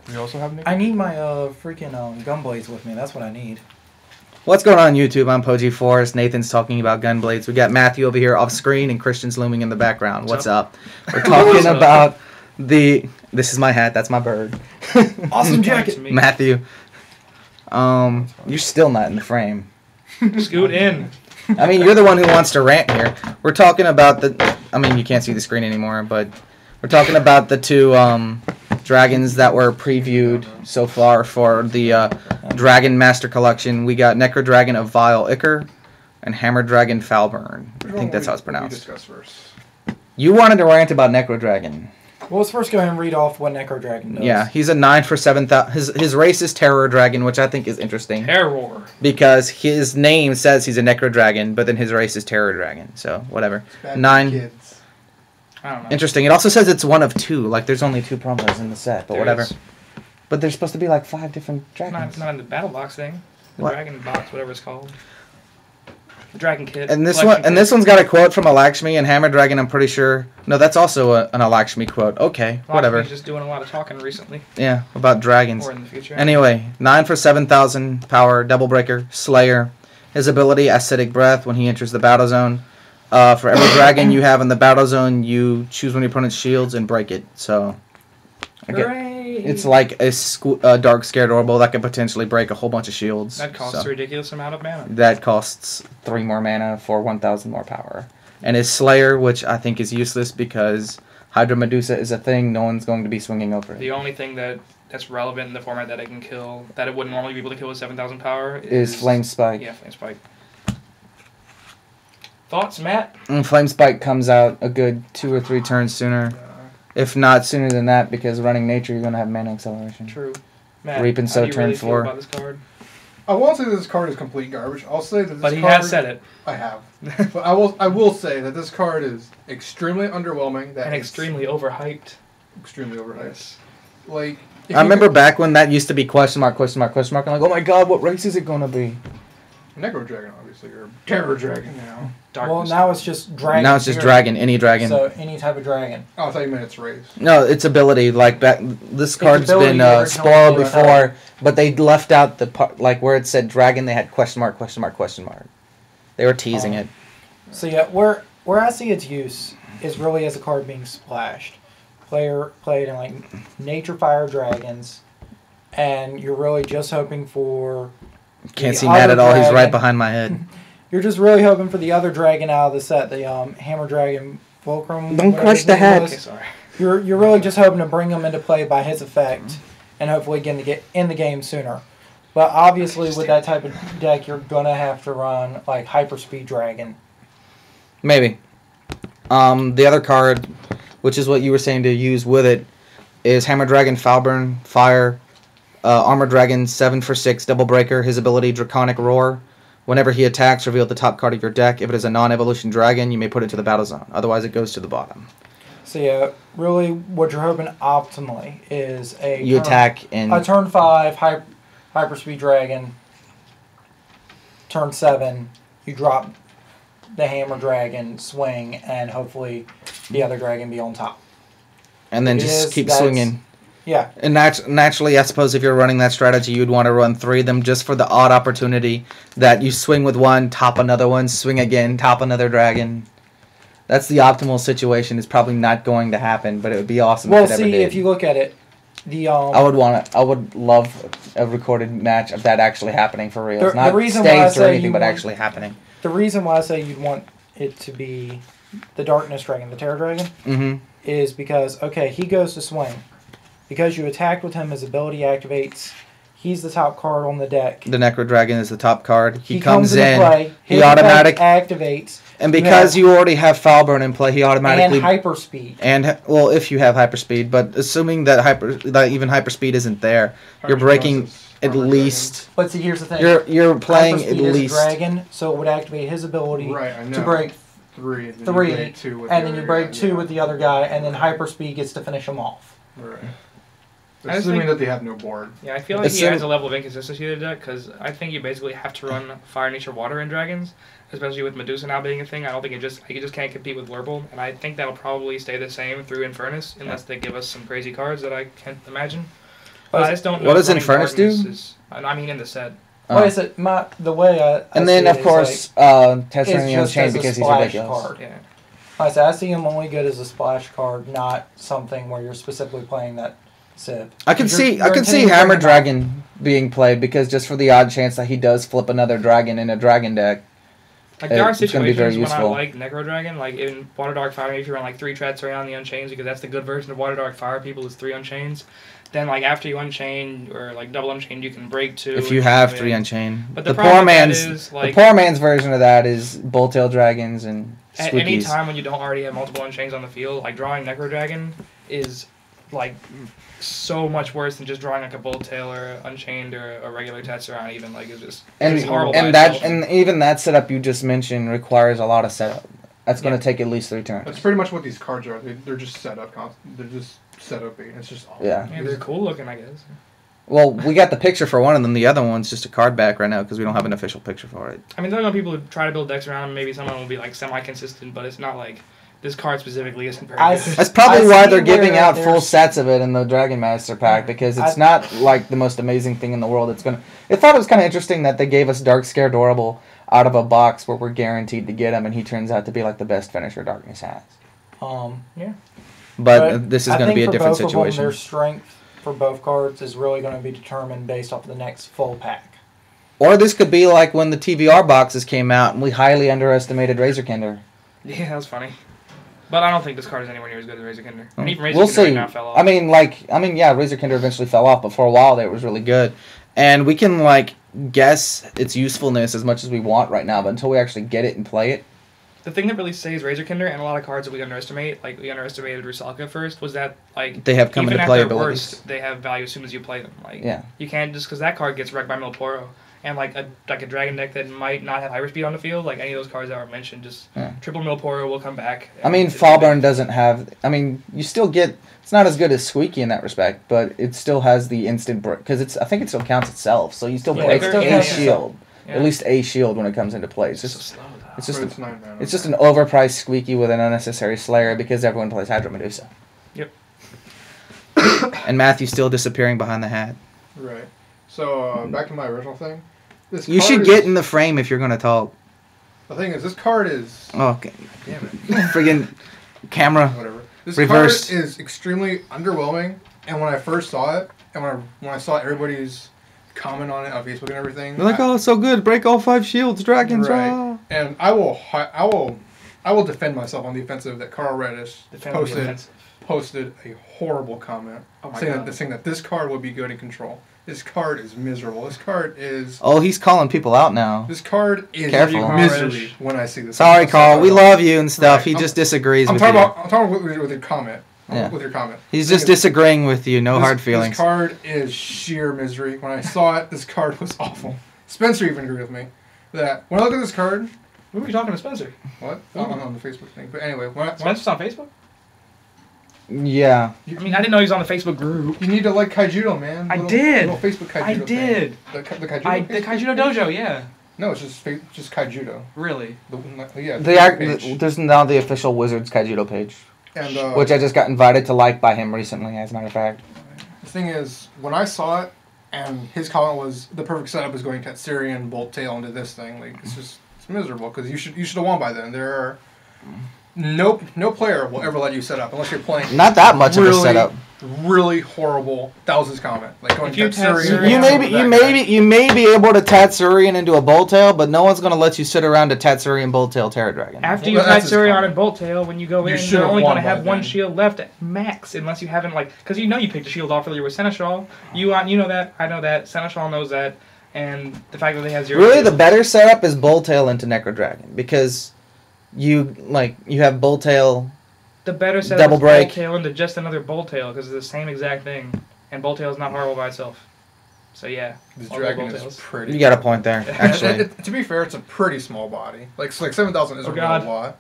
We also have Nick. I need my freaking Gunblades with me. That's what I need. What's going on YouTube? I'm Poji Forest. Nathan's talking about Gunblades. We got Matthew over here off screen and Christian's looming in the background. What's up? We're talking about the... This is my hat. That's my bird. Awesome jacket. Matthew. You're still not in the frame. Scoot in. I mean, you're the one who wants to rant here. We're talking about the... I mean, you can't see the screen anymore, but we're talking about the two dragons that were previewed so far for the Dragon Master Collection. We got Necro Dragon of Vile Ichor and Hammer Dragon Falburn. I think that's how it's pronounced. Discuss first. You wanted to rant about Necro Dragon. Well, let's first go ahead and read off what Necro Dragon does. Yeah, he's a 9 for 7,000. His race is Terror Dragon, which I think is interesting. Terror. Because his name says he's a Necro Dragon, but then his race is Terror Dragon. So, whatever. 9. Kids. I don't know. Interesting. It also says it's one of 2. Like, there's only 2 promos in the set, but There whatever. is. But there's supposed to be like 5 different dragons. Not in the battle box thing. The What? dragon box, whatever it's called. The dragon kit. And this collection one, and kit. this one's got a quote from Alakshmi and Hammer Dragon. I'm pretty sure. No, that's also an Alakshmi quote. Okay, whatever. He's just doing a lot of talking recently, Yeah, about dragons. or in the future. Anyway, 9 for 7,000 power, Double Breaker, Slayer. His ability, Acidic Breath, when he enters the battle zone. For every dragon you have in the battle zone, you choose one of your opponent's shields and break it. So, Hooray! it's like a Dark Scared Orbital that could potentially break a whole bunch of shields. That costs a ridiculous amount of mana. That costs 3 more mana for 1,000 more power. And his Slayer, which I think is useless because Hydra Medusa is a thing, no one's going to be swinging over it. The only thing that's relevant in the format that it can kill, that it wouldn't normally be able to kill with 7,000 power, Is Flame Spike. Yeah, Flame Spike. Thoughts, Matt? And Flame Spike comes out a good 2 or 3 turns sooner. If not sooner than that, because running Nature, you're going to have mana acceleration. True. Matt, Reap and how Sow do you turn really feel 4. about this card? I won't say that this card is complete garbage. I'll say that this But he card... has said it. I have. But I will say that this card is extremely underwhelming. And extremely overhyped. Extremely overhyped. Yes. Like... if I you remember could- back when that used to be question mark, question mark, question mark. I'm like, oh my god, what race is it going to be? Necro Dragon, obviously, or Terror Dragon now. Well, Darkness. now it's just dragon. Now it's just period. dragon, any dragon. So any type of dragon. Oh, I thought you meant its race. No, it's ability. Like back, this card's ability been originally spoiled came before, out. but they left out the part like where it said dragon. They had question mark, question mark, question mark. They were teasing it. So yeah, where I see its use is really as a card being splashed. Player played in like Nature Fire Dragons, and you're really just hoping for. Can't the see Matt at other all. He's right dragon. behind my head. You're just really hoping for the other dragon out of the set, the Hammer Dragon Fulcrum. Don't whatever crush his the name head. was. Okay, sorry. You're really just hoping to bring him into play by his effect, and hopefully get in the game sooner. But obviously, with that type of deck, you're gonna have to run like Hyperspeed Dragon. Maybe. The other card, which is what you were saying to use with it, is Hammer Dragon Falburn Fire. Armor Dragon 7 for 6 Double Breaker. His ability Draconic Roar. Whenever he attacks, reveal the top card of your deck. If it is a non-evolution dragon, you may put it to the battle zone. Otherwise, it goes to the bottom. So yeah, really, what you're hoping optimally is You attack and a turn 5 Hyperspeed Dragon. Turn 7, you drop the Hammer Dragon, swing, and hopefully the other dragon be on top. and then It just is, keep that's- swinging. Yeah, And naturally, I suppose if you're running that strategy, you'd want to run 3 of them just for the odd opportunity that you swing with one, top another one, swing again, top another dragon. That's the optimal situation. It's probably not going to happen, but it would be awesome well, if it ever see, did. if you look at it, the I would love a recorded match of that actually happening for real. The- It's not the reason why I staged or say anything, you but want- actually happening. the reason why I say you'd want it to be the Darkness Dragon, the Terror Dragon, Mm-hmm. is because, okay, he goes to swing. Because you attacked with him, his ability activates. He's the top card on the deck. The Necro Dragon is the top card. He comes comes into in. play. He His effect automatic, activates. and because you already have Falburn in play, he automatically And hyperspeed. well, if you have hyperspeed, but assuming that even hyperspeed isn't there, you're breaking at least. But see, here's the thing. You're playing at Hyperspeed is a least. dragon, so it would activate his ability Right, I know. to break 3, and then you 3, break 2 with and the then you other break guy, 2 yeah. with the other guy, and then hyperspeed gets to finish him off. Right. I just Assuming think- that they have no board. Yeah, I feel like he Assume- has a level of inconsistency to the deck, because I think you basically have to run Fire, Nature, Water in Dragons, especially with Medusa now being a thing. I don't think he just can't compete with Whirlpool, and I think that'll probably stay the same through Infernus, unless they give us some crazy cards that I can't imagine. But I just don't know. What if does running Infernus do? darkness is- I mean, in the set. Like I said, the way I And see then, it of is, course, like, Tetsuya it's just Unchained as a because he's splash ridiculous. card. Yeah. Like I said, I see him only good as a splash card, not something where you're specifically playing that Civ. I can You're- see you're I can see intending to Hammer bring him Dragon being played because just for the odd chance that he does flip another dragon in a dragon deck. Like, there are It's gonna be very situations when I useful. like Necro Dragon, like in Water Dark Fire, if you run like 3 Tetsuya on the Unchains, because that's the good version of Water Dark Fire, people is 3 Unchains. Then, like, after you Unchain, or like double Unchain, you can break 2. If you and have win. 3 Unchained. But The the poor problem with that man's is, the like, poor man's version of that is Bull Tail Dragons and at any Squeakies. time when you don't already have multiple Unchains on the field, like, drawing Necro Dragon is, like, so much worse than just drawing, like, a Bull Tail or Unchained or a regular Tetsuya, even, like, it's just And horrible by and that itself. and even that setup you just mentioned requires a lot of setup. That's going to take at least 3 turns. That's pretty much what these cards are. They're just set up. They're just set up. It's just awful. Yeah. Yeah, they're cool looking, I guess. Well, we got the picture for one of them. The other one's just a card back right now because we don't have an official picture for it. I mean, there are people who try to build decks around. Maybe someone will be like semi-consistent, but it's not like this card specifically isn't very I good. s- That's probably I why see they're giving where out full there's- sets of it in the Dragon Master pack because it's I- not like the most amazing thing in the world. I thought it was kind of interesting that they gave us Dark Scare Adorable out of a box where we're guaranteed to get him, and he turns out to be like the best finisher Darkness has. But this is going to be a different situation. Their strength for both cards is really going to be determined based off the next full pack. Or this could be like when the TVR boxes came out and we highly underestimated Razorkinder. Yeah, that was funny. But I don't think this card is anywhere near as good as Razorkinder. And even Razorkinder We'll see. right now fell off. I mean, yeah, Razorkinder eventually fell off, but for a while there it was really good. And we can, guess its usefulness as much as we want right now, but until we actually get it and play it. the thing that really saves Razorkinder and a lot of cards that we underestimate, like we underestimated Rusalka first, was that, like, They have come even into at play their abilities. worst, they have value as soon as you play them. Like, Yeah. you can't, just because that card gets wrecked by Milporo. And like a dragon deck that might not have hyperspeed on the field, like any of those cards that were mentioned, just Yeah. triple Milporo will come back. I mean, It's Fallburn doesn't have. I mean, you still get. It's not as good as Squeaky in that respect, but it still has the instant break because it's. I think it still counts itself, so you still Yeah, break it still a counts shield, Yeah. at least a shield when it comes into play. It's It's just. so slow though. It's just. But it's 9 mana. It's just an overpriced Squeaky with an unnecessary Slayer because everyone plays Hydra Medusa. Yep. And Matthew's still disappearing behind the hat. Right. So back to my original thing. This You card should is- get in the frame if you're gonna talk. The thing is, this card is. Oh, okay. Damn it. Friggin' camera. Whatever. This Reversed. card is extremely underwhelming, and when I first saw it, and when I saw everybody's comment on it on Facebook and everything, They're like, oh, it's so good. Break all 5 shields, dragons. Right. ah." and I will defend myself on the offensive that Carl Reddish Defensively offensive. posted a horrible comment Oh my saying God. that this card would be good in control. This card is miserable. This card is Oh, he's calling people out now. Careful. misery when I see this. Sorry, I'm Carl. We talking love you and stuff. Right. He I'm- just disagrees I'm with talking you. about. I'm talking with your comment. Yeah. With your comment. He's The thing just is, disagreeing with you. No this- hard feelings. This card is sheer misery. When I saw it, this card was awful. Spencer even agreed with me that when I look at this card, Who were you talking to, Spencer? what? Oh. On the Facebook thing. But anyway, when I, Spencer's on Facebook? Yeah. I mean, I didn't know he was on the Facebook group. you need to like Kaijudo, man. I did. Little Facebook Kaijudo I did. Thing. The Kaijudo. The Facebook Kaijudo page? Dojo, yeah. No, it's just Kaijudo. Really? Yeah. Page. There's now the official Wizards Kaijudo page, And which I just got invited to like by him recently, as a matter of fact. the thing is, when I saw it, and his comment was the perfect setup is going Katsurian Bolt Tail into this thing. Like it's miserable because you should have won by then. There are no player will ever let you set up unless you're playing Not that much of a really, setup. really horrible thousands comment like going If you Katsurian. You may be able to Tatsurian into a Bolt Tail, but no one's gonna let you sit around to Tatsurian Bolt Tail Terra Dragon. After Well, you that's fight his Surion comment. and Bolt Tail, when you go You in, should you're have only won going to by have one then. shield left at max, unless you haven't, like, because you picked a shield off earlier with Seneschal. You know that, I know that, Seneschal knows that, and the fact that they have 0 Really, shield. the better setup is Bolt Tail into Necro Dragon because you have Bolt Tail. The better setup Double is break. Bolt Tail into just another Bolt Tail, because it's the same exact thing, and Bolt Tail is not horrible by itself. So yeah, This I'll go dragon Bolt is Tails. pretty. You got a point there, And actually. to be fair, it's a pretty small body. Like 7,000 is Oh, a God. real lot.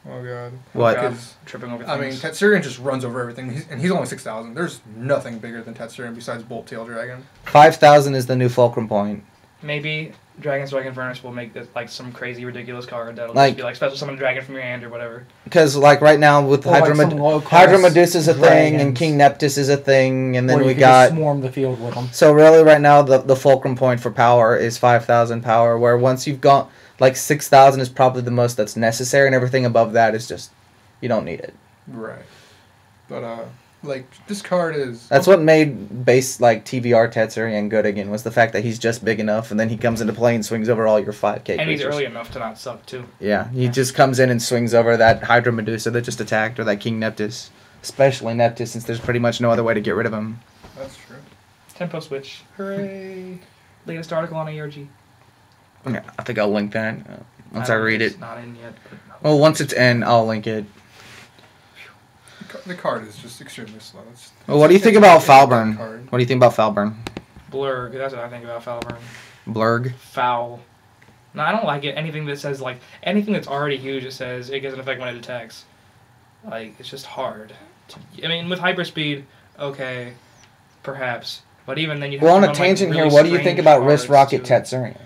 Oh god. What? God, Because tripping over I mean, things. Tatsurian just runs over everything, and he's only 6,000. There's nothing bigger than Tatsurian besides Bolt Tail Dragon. 5,000 is the new fulcrum point. maybe Dragon's Dragon Furnace will make this, like some crazy ridiculous card that'll Like- just be like special summon a dragon from your hand or whatever. Because like right now with Or like Hydra, some low-cost Hydra Medusa is a thing, and dragons. King Neptus is a thing, and then Or you we could just got. swarm the field with them. So really, right now the fulcrum point for power is 5,000 power. Where once you've got like 6,000 is probably the most that's necessary, and everything above that is just you don't need it. Right. But like this card is. That's what made base like TVR Tetsurian good again was the fact that he's just big enough, and then he comes into play and swings over all your 5K. And he's creatures. early enough to not suck too. Yeah, he just comes in and swings over that Hydra Medusa that just attacked, or that King Neptus. Especially Neptus, since there's pretty much no other way to get rid of him. That's true. Tempo switch. Hooray! Latest article on ARG. Yeah, I think I'll link that once I read It's it. not in yet. But Well, once it's in, I'll link it. The card is just extremely slow. Well, what do you think about Falburn? Card. What do you think about Falburn? Blurg. That's what I think about Falburn. Blurg? Foul. No, I don't like it. Anything that says like anything that's already huge. It says it gets an effect when it attacks. Like it's just hard. I mean, with hyperspeed, okay, perhaps. But even then, you have Well, on to a run, like, tangent really here, what do you think strange about Wrist cards Rocket to- Tetsurian?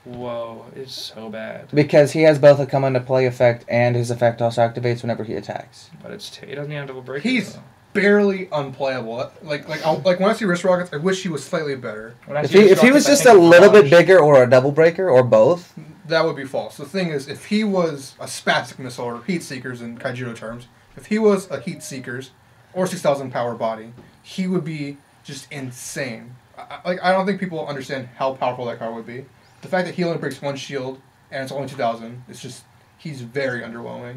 Whoa, it's so bad. Because he has both a come into play effect, and his effect also activates whenever he attacks. But he doesn't even have double break. He's barely unplayable. Like when I see Wrist Rockets, I wish he was slightly better. If he was just a little bit bigger, or a double breaker, or both, That would be false. The thing is, if he was a spastic missile or heat seekers in Kaijiro terms, if he was a heat seekers or 6,000 power body, he would be just insane. I don't think people understand how powerful that card would be. The fact that he only breaks one shield and it's only 2,000, it's just he's very underwhelming.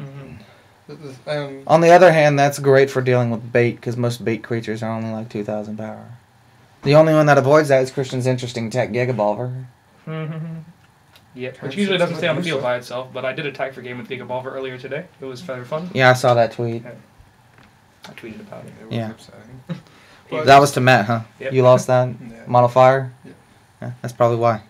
Mm-hmm. on the other hand, that's great for dealing with bait, because most bait creatures are only like 2,000 power. The only one that avoids that is Christian's interesting tech Gigabolver. Yeah, which Turn usually six doesn't stay on the Medusa. field by itself, but I did attack for game with Gigabolver earlier today. It was very fun. Yeah, I saw that tweet. I tweeted about it. It was Yeah. upsetting. But- That was to Matt, huh? Yep. You lost that? Yeah. Mono Fire? Yeah. Yeah, that's probably why.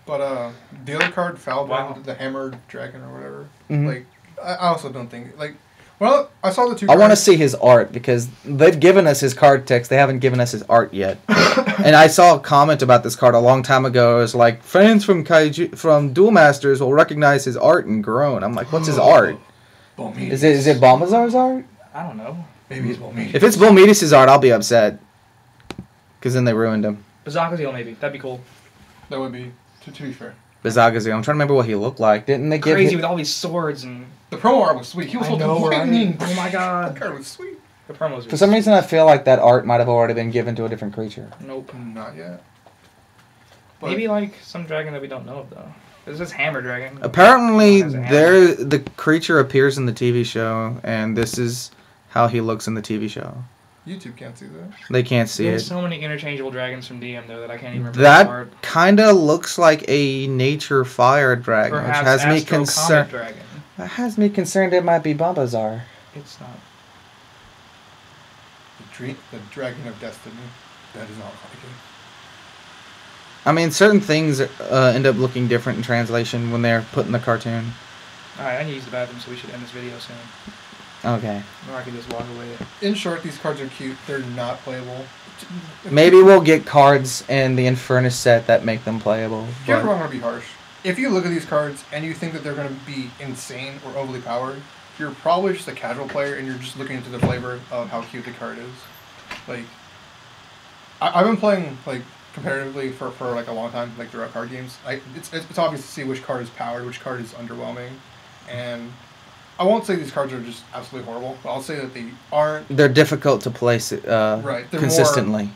But the other card, Falburn, Wow. the Hammered Dragon or whatever, Mhm. like I also don't think like. Well, I saw the two. I want to cards. see his art, because they've given us his card text. They haven't given us his art yet. And I saw a comment about this card a long time ago. It was like, fans from Duel Masters will recognize his art and groan. I'm like, what's his art? Bomides. Is it Balmazar's art? I don't know. Maybe it's Bomides. If it's Bomidis' art, I'll be upset. Because then they ruined him. Bazakaziel maybe. That'd be cool. That would be to be fair. Bazagazi. I'm trying to remember what he looked like. Didn't they give Crazy him... with all these swords and The promo art was sweet. He was I holding know, right? lightning. Oh my god. That card was sweet. The promos. For some reason, I feel like that art might have already been given to a different creature. Nope. Not yet. But Maybe like some dragon that we don't know of though. This is Hammer Dragon. Apparently, Has a hammer. the creature appears in the TV show, and this is how he looks in the TV show. YouTube can't see that. They can't see There's it. so many interchangeable dragons from DM though that I can't even remember. That kind of looks like a nature fire dragon, Perhaps which has me Astro concerned. Comet Dragon. That has me concerned it might be Bombazar. It's not. The Dragon of Destiny. That is not like it. I mean, certain things end up looking different in translation when they're put in the cartoon. Alright, I need to use the bathroom, so we should end this video soon. Okay. Or I can just walk away. In short, these cards are cute. They're not playable. Maybe we'll get cards in the Infernus set that make them playable. Here's but- where I'm gonna be harsh. If you look at these cards and you think that they're gonna be insane or overly powered, you're probably just a casual player and you're just looking into the flavor of how cute the card is. Like, I've been playing like competitively for like a long time, like throughout card games. It's obvious to see which card is powered, which card is underwhelming, and I won't say these cards are just absolutely horrible, but I'll say that they aren't. They're difficult to place Right, they're consistently.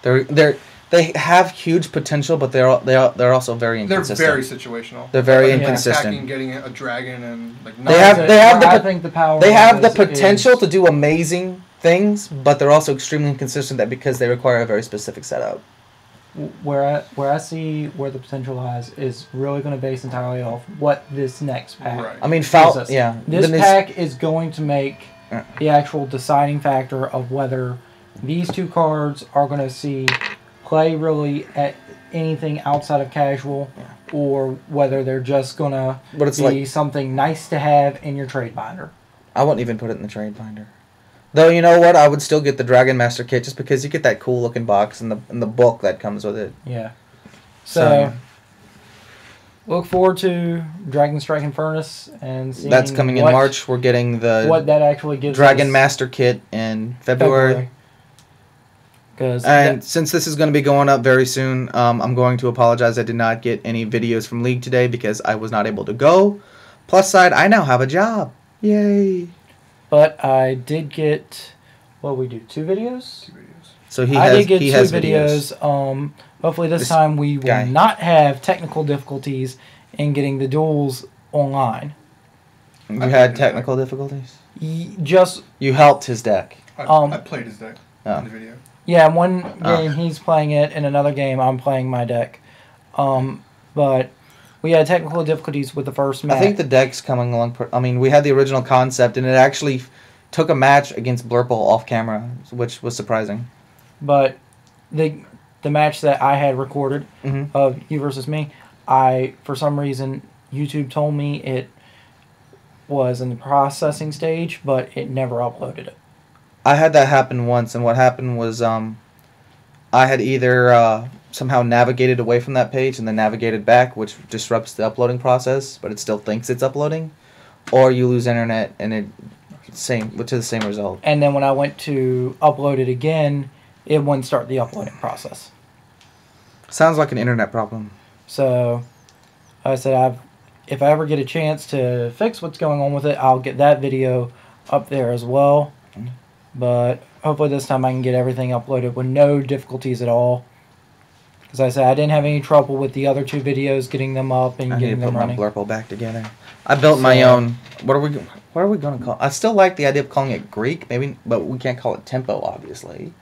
They have huge potential, but they're also very They're inconsistent. very situational. They're very Like, inconsistent. Attacking, getting a dragon, and like They have the I pot- think the power. They have the is- potential is- to do amazing things, but they're also extremely inconsistent that because they require a very specific setup. where I see where the potential lies is really going to base entirely off what this next pack. Right. I mean, gives us. yeah. This then pack is going to make Uh. the actual deciding factor of whether these two cards are going to see play really at anything outside of casual, or whether they're just going to But it's be like something nice to have in your trade binder. I wouldn't even put it in the trade binder. Though you know what, I would still get the Dragon Master kit just because you get that cool looking box and the book that comes with it. Yeah. So look forward to Dragon Strike Infernus and seeing that's coming in March. We're getting the what that actually gives Dragon us Master Kit in February. Because Since this is going to be going up very soon, I'm going to apologize. I did not get any videos from League today because I was not able to go. Plus side, I now have a job. Yay! But I did get, what we do, 2 videos? 2 videos. So I did get he 2 has videos. Hopefully this time we will guy. not have technical difficulties in getting the duels online. You I had did technical difficulties. Just You helped his deck. I played his deck Oh. in the video. yeah, in one Oh. game he's playing it, in another game I'm playing my deck. But we had technical difficulties with the first match. I think the deck's coming along. I mean, we had the original concept, and it actually took a match against Blurple off camera, which was surprising. But the match that I had recorded Mhm. of you versus me, for some reason YouTube told me it was in the processing stage, but it never uploaded it. I had that happen once, and what happened was I had either somehow navigated away from that page and then navigated back, which disrupts the uploading process, but it still thinks it's uploading, or you lose internet and it to the same result. And then when I went to upload it again, it wouldn't start the uploading process. Sounds like an internet problem. So I said, if I ever get a chance to fix what's going on with it, I'll get that video up there as well. But hopefully this time I can get everything uploaded with no difficulties at all. Because I said I didn't have any trouble with the other 2 videos, getting them up and I need getting to put them my running. Blurple back together. I built my So- own. What are we gonna call? I still like the idea of calling it Greek, maybe, but we can't call it tempo, obviously.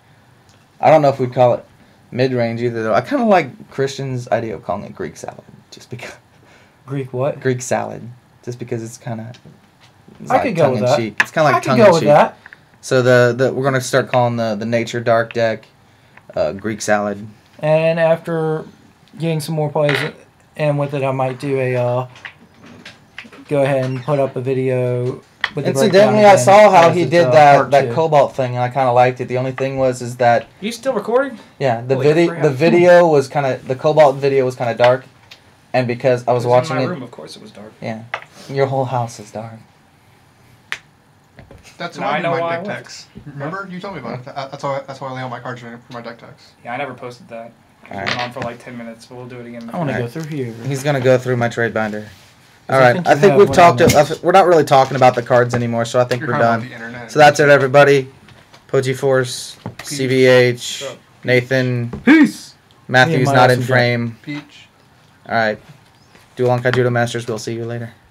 I don't know if we'd call it mid range either, though. I kind of like Christian's idea of calling it Greek salad, just because Greek what? Greek salad, just because it's kind of. I could go with that. Cheek. It's kind of I like could tongue go in with cheek. that. So we're gonna start calling the Nature Dark deck Greek salad. And after getting some more plays and with it, I might do a go ahead and put up a video with the Incidentally, breakdown I again saw how as he it's, did part that 2. Cobalt thing, and I kind of liked it. The only thing is that You still recording? yeah, the Holy video crap. the video was kind of the Cobalt video was kind of dark, and because I was watching in my it, room, of course it was dark. yeah, your whole house is dark. That's Now how I I do know my why deck I decks. Remember? You told me about it. That's how I lay out my cards for my deck decks. Yeah, I never posted that. It Alright. went on for like 10 minutes, but we'll do it again. I want to Alright. go through here. He's gonna go through my trade binder. I All right, think I you think have we've what talked. I want. We're not really talking about the cards anymore, so I think You're we're talking about done. the internet. So that's it, everybody. Poji Force, CVH, What's up? Nathan, Peace. Matthew's might not have in some frame. Peach. All right, Dual Lankai Judo Masters. We'll see you later.